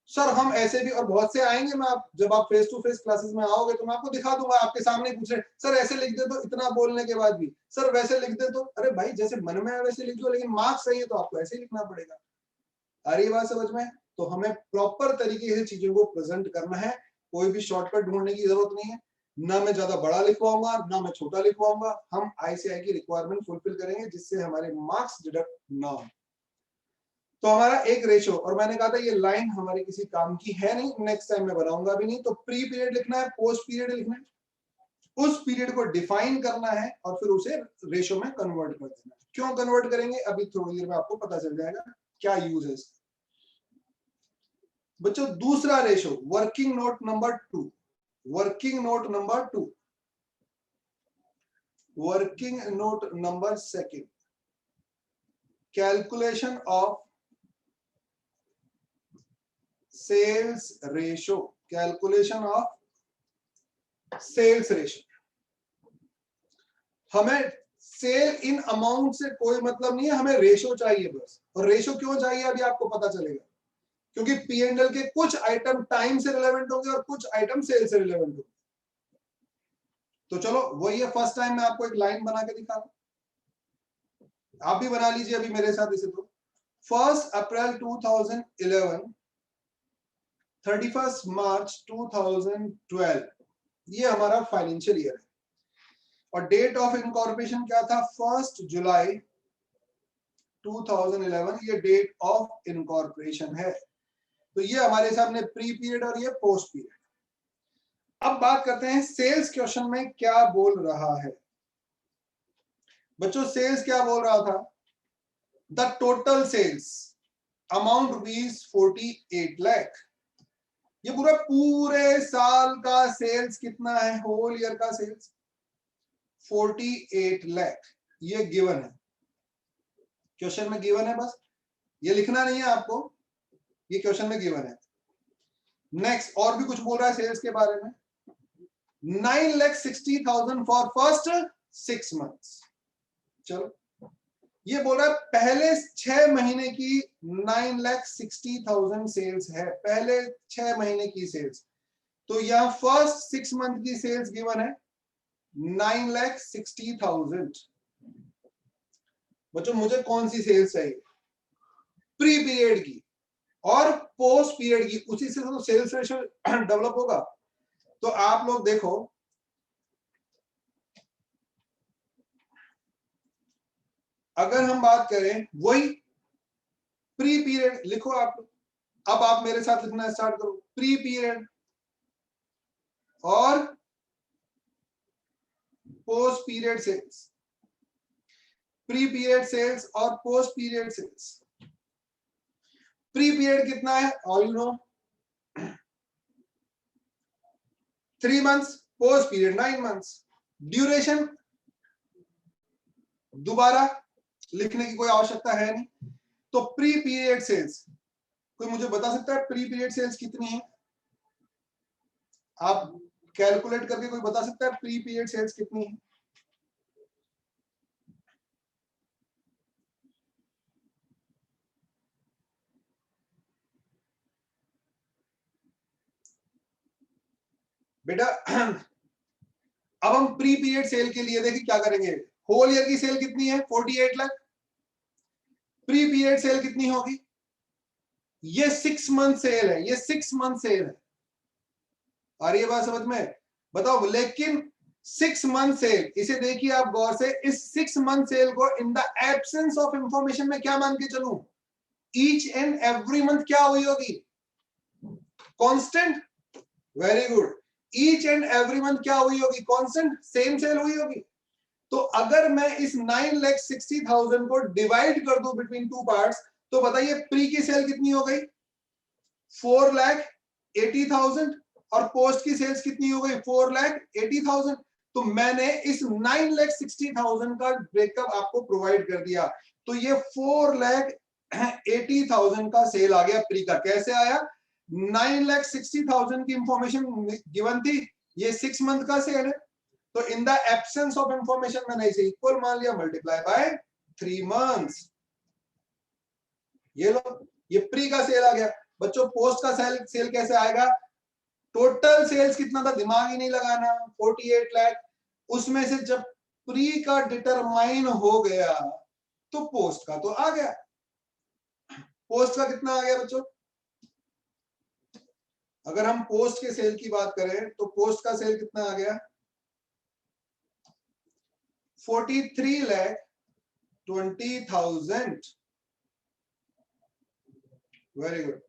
सर हम ऐसे भी, और बहुत से आएंगे, मैं आप जब आप फेस टू फेस क्लासेस में आओगे तो मैं आपको दिखा दूंगा, आपके सामने पूछ रहे सर ऐसे लिख दे तो, इतना बोलने के बाद भी सर वैसे लिख दे तो, अरे भाई जैसे मन में है वैसे लिख दो, लेकिन मार्क्स सही है तो आपको ऐसे ही लिखना पड़ेगा। आ रही बात समझ में? तो हमें प्रॉपर तरीके से चीजों को प्रेजेंट करना है, कोई भी शॉर्टकट ढूंढने की जरूरत नहीं है, ना मैं ज्यादा बड़ा लिखवाऊंगा ना मैं छोटा लिखवाऊंगा, हम ICAI की रिक्वायरमेंट फुलफिल करेंगे जिससे हमारे मार्क्स डिडक्ट ना हो। तो हमारा एक रेशो, और मैंने कहा था ये लाइन हमारी किसी काम की है नहीं, नेक्स्ट टाइम मैं बनाऊंगा भी नहीं। तो प्री पीरियड लिखना है, पोस्ट पीरियड लिखना है, उस पीरियड को डिफाइन करना है और फिर उसे रेशो में कन्वर्ट कर देना है। क्यों कन्वर्ट करेंगे अभी थोड़ी देर में आपको पता चल जाएगा क्या यूज है इसका। बच्चों दूसरा ratio, working note number 2, working note number 2, working note number 2, calculation of sales ratio, calculation of sales ratio. हमें सेल इन अमाउंट से कोई मतलब नहीं है, हमें रेशो चाहिए बस। और रेशो क्यों चाहिए अभी आपको पता चलेगा, क्योंकि P&L के कुछ आइटम टाइम से रिलेवेंट होंगे और कुछ आइटम सेल से रिलेवेंट होंगे। तो चलो वही है, फर्स्ट टाइम मैं आपको एक लाइन बना के दिखा रहा हूं, आप भी बना लीजिए अभी मेरे साथ इसे। तो 1 अप्रैल 2011, 31 मार्च 2012, ये हमारा फाइनेंशियल ईयर है, और डेट ऑफ इनकॉर्पोरेशन क्या था, 1 जुलाई 2011, ये डेट ऑफ इनकॉर्पोरेशन है। तो ये हमारे सामने प्री पीरियड और ये पोस्ट पीरियड। अब बात करते हैं सेल्स क्वेश्चन में क्या बोल रहा है। बच्चों सेल्स क्या बोल रहा था, the total sales amount rupees 48 lakh. ये पूरे साल का सेल्स कितना है, होल ईयर का सेल्स 48 लाख, ये गिवन है, क्वेश्चन में गिवन है, बस ये लिखना नहीं है आपको, ये क्वेश्चन में गिवन है। नेक्स्ट और भी कुछ बोल रहा है सेल्स के बारे में, 9,60,000 फॉर फर्स्ट 6 मंथ्स। चलो ये बोल रहा है पहले 6 महीने की 9,60,000 सेल्स है, पहले 6 महीने की सेल्स। तो यहां फर्स्ट 6 मंथ की सेल्स गिवन है 9,60,000। बच्चों मुझे कौन सी सेल्स चाहिए, प्री पीरियड की और पोस्ट पीरियड की, उसी से तो सेल्स रेशियो डेवलप होगा। तो आप लोग देखो, अगर हम बात करें वही प्री पीरियड, लिखो आप, अब आप मेरे साथ लिखना स्टार्ट करो, प्री पीरियड और post period sales, pre period sales और post period sales. Pre period कितना है, all you know 3 months, post period 9 months. Duration दोबारा लिखने की कोई आवश्यकता है नहीं। तो प्री पीरियड सेल्स, कोई मुझे बता सकता है प्री पीरियड सेल्स कितनी है, आप कैलकुलेट करके कोई बता सकता है प्री पीरियड सेल्स कितनी है। बेटा अब हम प्री पीरियड सेल के लिए देखिए क्या करेंगे, होल ईयर की सेल कितनी है 48 लाख, प्री पीरियड सेल कितनी होगी, ये 6 मंथ सेल है, ये 6 मंथ सेल है, आ रही है बात समझ में? बताओ, लेकिन 6 मंथ सेल, इसे देखिए आप गौर से, इस 6 मंथ सेल को इन द एब्सेंस ऑफ इंफॉर्मेशन में क्या मान के चलूं? ईच एंड एवरी मंथ क्या हुई होगी? Constant. Very good. Each and every month क्या हुई होगी? कांस्टेंट, सेम सेल हुई होगी। तो अगर मैं इस 9,60,000 को डिवाइड कर दूं बिटवीन टू पार्ट्स, तो बताइए प्री की सेल कितनी हो गई? 4,80,000। और पोस्ट की सेल्स कितनी हो गई? 4,80,000। तो मैंने इस 9,60,000 का ब्रेकअप आपको प्रोवाइड कर दिया। तो ये 4,80,000 का सेल आ गया प्री का। कैसे आया? 9,60,000 की इंफॉर्मेशन गिवन थी, ये 6 मंथ का सेल है, तो इन द एब्सेंस ऑफ इंफॉर्मेशन मैंने इसे इक्वल मान लिया, मल्टीप्लाई बाय 3 मंथ्स। ये लो, ये प्री का सेल आ गया। बच्चों पोस्ट का सेल कैसे आएगा? टोटल सेल्स कितना था? दिमाग ही नहीं लगाना, 48 लाख। उसमें से जब प्री का डिटरमाइन हो गया तो पोस्ट का तो आ गया। पोस्ट का कितना आ गया बच्चों? अगर हम पोस्ट के सेल की बात करें तो पोस्ट का सेल कितना आ गया? 43,20,000। Very good.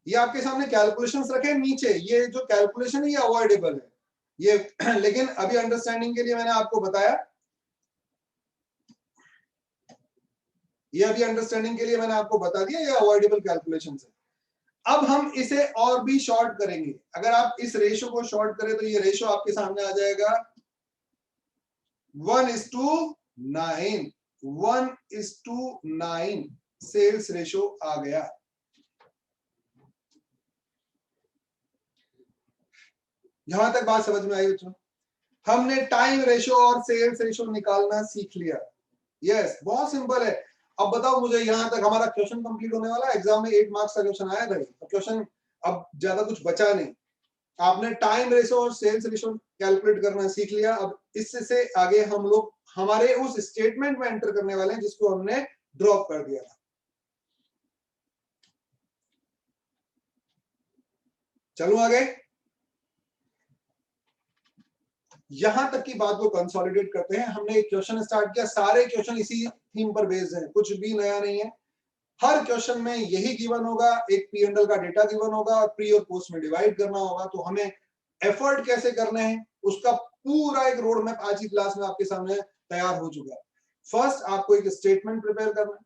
ये आपके सामने कैलकुलेशंस रखे नीचे, ये जो कैलकुलेशन है ये अवॉइडेबल है ये लेकिन अभी अंडरस्टैंडिंग के लिए मैंने आपको बताया, ये अभी अंडरस्टैंडिंग के लिए मैंने आपको बता दिया, ये अवॉइडेबल कैलकुलेशंस है। अब हम इसे और भी शॉर्ट करेंगे। अगर आप इस रेशो को शॉर्ट करें तो ये रेशो आपके सामने आ जाएगा 1:9। 1:9 सेल्स रेशो आ गया। यहां तक बात समझ में आई बच्चों? हमने टाइम रेशो और सेल्स रेशो निकालना सीख लिया। यस, बहुत सिंपल है। अब बताओ मुझे, यहां तक हमारा क्वेश्चन कंप्लीट होने वाला है। एग्जाम में 8 मार्क्स का क्वेश्चन आया था, तो क्वेश्चन अब ज्यादा कुछ बचा नहीं। आपने टाइम रेशो और सेल्स रेशो कैलकुलेट करना सीख लिया। अब इससे आगे हम लोग हमारे उस स्टेटमेंट में एंटर करने वाले हैं जिसको हमने ड्रॉप कर दिया था। चलो आगे, यहां तक की बात को कंसोलिडेट करते हैं। हमने एक क्वेश्चन स्टार्ट किया, सारे क्वेश्चन इसी थीम पर बेस्ड हैं, कुछ भी नया नहीं है। हर क्वेश्चन में यही गिवन होगा, एक P&L का डेटा गिवन होगा और प्री और पोस्ट में डिवाइड करना होगा। तो हमें एफर्ट कैसे करने हैं उसका पूरा एक रोड मैप आज की क्लास में आपके सामने तैयार हो चुका है। फर्स्ट आपको एक स्टेटमेंट प्रिपेयर करना है,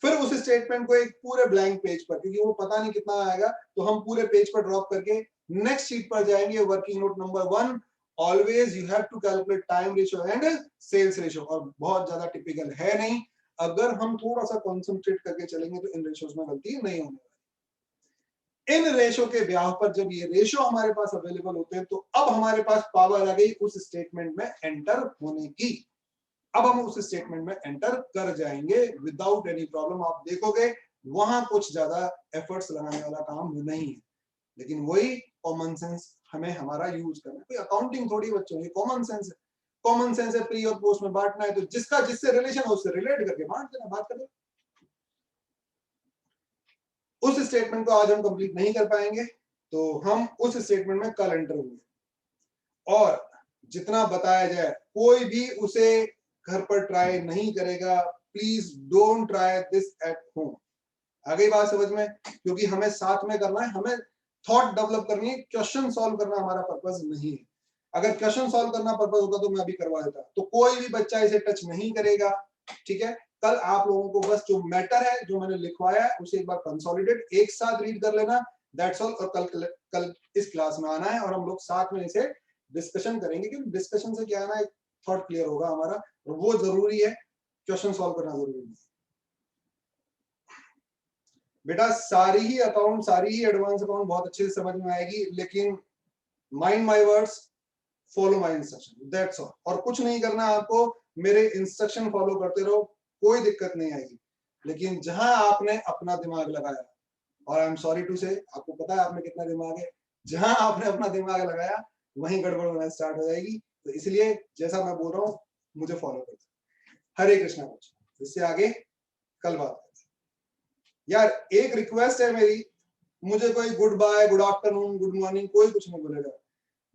फिर उस स्टेटमेंट को एक पूरे ब्लैंक पेज पर, क्योंकि वो पता नहीं कितना आएगा, तो हम पूरे पेज पर ड्रॉप करके नेक्स्ट शीट पर जाएंगे। Working note number 1, always you have to calculate time ratio and sales ratio. और बहुत ज्यादा टिपिकल है नहीं, अगर हम थोड़ा सा कॉन्सेंट्रेट करके चलेंगे तो इन रेशियोज में गलती नहीं होने वाली। इन रेशो के ब्याह पर जब ये रेशो हमारे पास अवेलेबल होते हैं तो अब हमारे पास पावर आ गई उस स्टेटमेंट में एंटर होने की। अब हम उस स्टेटमेंट में एंटर कर जाएंगे विदाउट एनी प्रॉब्लम। आप देखोगे वहां कुछ ज्यादा एफर्ट्स लगाने वाला काम नहीं है, लेकिन वही कॉमन सेंस हमें हमारा यूज करना है। कोई अकाउंटिंग थोड़ी बच्चों, ये कॉमन सेंस है। कॉमन सेंस है, प्री और पोस्ट में बांटना है तो जिसका जिससे रिलेशन है उससे रिलेट करके बांट देना, बात करें। उस स्टेटमेंट को आज हम कंप्लीट नहीं कर पाएंगे, तो हम उस स्टेटमेंट में कल एंटर होंगे। और जितना बताया जाए कोई भी उसे घर पर ट्राई नहीं करेगा। Please don't try this at home. आ गई बात समझ में? क्योंकि हमें साथ में करना है, हमें थॉट डेवलप करनी है, क्वेश्चन सॉल्व करना हमारा पर्पस नहीं है। अगर क्वेश्चन सॉल्व करना पर्पस होता तो मैं अभी करवा देता। तो कोई भी बच्चा इसे टच नहीं करेगा, ठीक है? कल आप लोगों को बस जो मैटर है, जो मैंने लिखवाया है, उसे एक बार कंसोलिडेट एक साथ रीड कर लेना, दैट्स ऑल। और कल इस क्लास में आना है और हम लोग साथ में इसे डिस्कशन करेंगे, क्योंकि डिस्कशन से क्या है ना, एक थॉट क्लियर होगा हमारा, और वो जरूरी है, क्वेश्चन सॉल्व करना जरूरी है। बेटा सारी ही अकाउंट, सारी ही एडवांस अकाउंट बहुत अच्छे से समझ में आएगी, लेकिन mind my words, follow my instruction, that's all. और कुछ नहीं करना आपको, मेरे इंस्ट्रक्शन फॉलो करते रहो, कोई दिक्कत नहीं आएगी। लेकिन जहां आपने अपना दिमाग लगाया, और आई एम सॉरी टू से, आपको पता है आप में कितना दिमाग है, जहां आपने अपना दिमाग लगाया वहीं गड़बड़ होना स्टार्ट हो जाएगी। तो इसलिए जैसा मैं बोल रहा हूँ मुझे फॉलो करते। हरे कृष्णा बच्चों, इससे आगे कल बात करते हैं। यार एक रिक्वेस्ट है मेरी, मुझे कोई good bye, good afternoon, good morning कोई कुछ नहीं बोलेगा।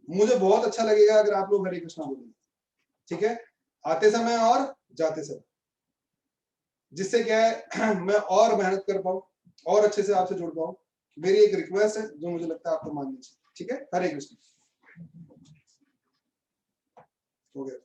मुझे बहुत अच्छा लगेगा अगर आप लोग हरे कृष्णा बोलेंगे, ठीक है, आते समय और जाते समय, जिससे क्या है मैं और मेहनत कर पाऊं और अच्छे से आपसे जुड़ पाऊं। मेरी एक रिक्वेस्ट है जो मुझे लगता है आपको माननी चाहिए, ठीक है। हरे कृष्ण। हो गया।